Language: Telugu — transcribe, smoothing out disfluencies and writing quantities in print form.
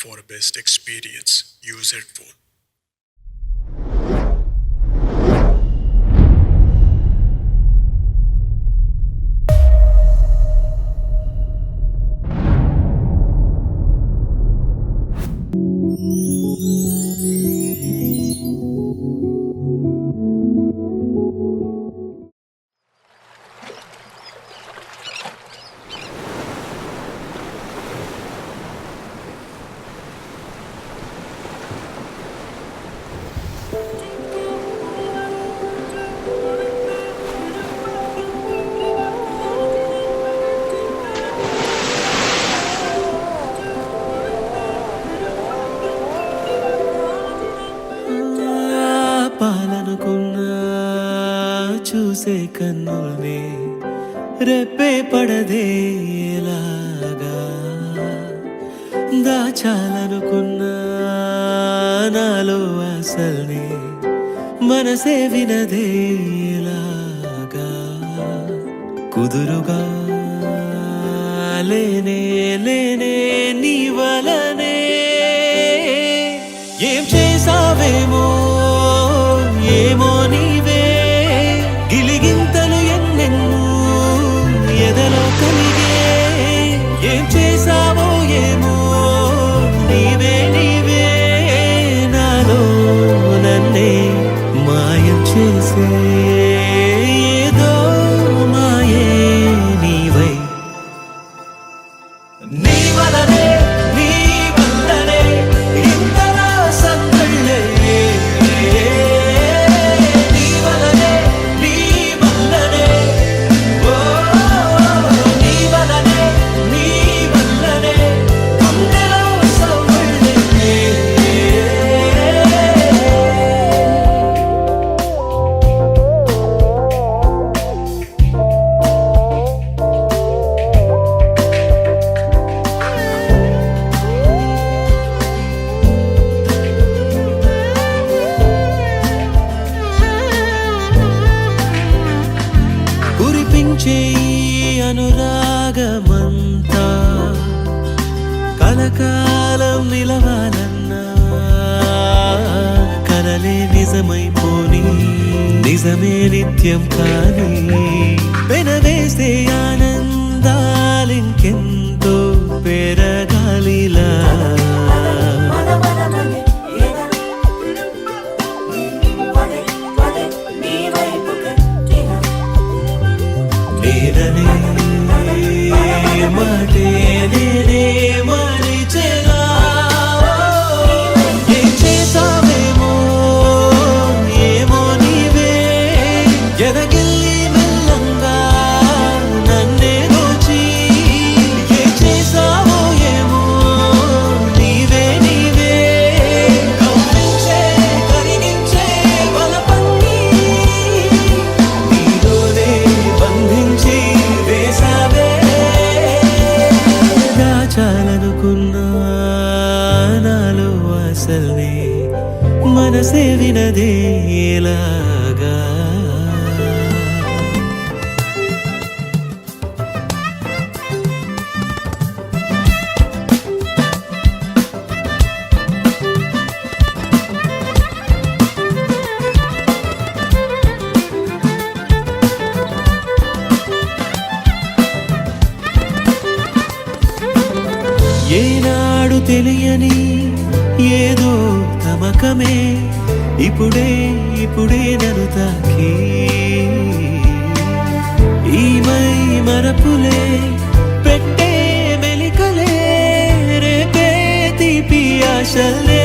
for a best experience, use headphone. పాలనుకున్నా చూసే కన్నుల్ని రెప్పే పడదేలాగా దాచాలనుకున్నా నాలో అసల్ని మనసే వినదేలాగా కుదురుగా లేనే లేనే నీ వలనే ఏం చేసావేమో ఏమో నీవే గిలిగింతలు ఎన్నెన్నో ఎదలో కలిగే ఏం చేసావో ఏమో నీవే నీవే నాలో నన్నే మాయం చేసే ఏదో మాయే నీవై నీ వలనే నీ వల్లనే ఇంతలా సంగళ్ళే నీ వలనే నీ వల్లనే ఓ నీ వలనే నీ వల్లనే గుండెలో సవ్వళ్ళే కురిపించే ఈ అనురాగమంతా కలకాలం నిలవాలన్నా కలలే నిజమైపోని నిజమే నిత్యం కాని పెనవేసే ఆనందాలింకెంతో పెరగాలిలా నేననే మాటే నేనే మరిచెలా ఏం చేసావేమో ఏమో నీవే ఎదగిల్లి మెల్లంగా నన్నే దోచి ఏం చేసావో ఏమో నీవే నీవే కవ్వించే కరిగించే బలపన్ని నీలోనే బంధించి వేసావే దాచాలనుకున్నా నాలో అసల్ని మనసే వినదేలాగా ఏనాడు తెలియని ఏదో తమకమే ఇప్పుడే ఇప్పుడే నన్ను తాకి ఈ మై మరపులే పెట్టే మెలికలే రేపే తీపి ఆశలే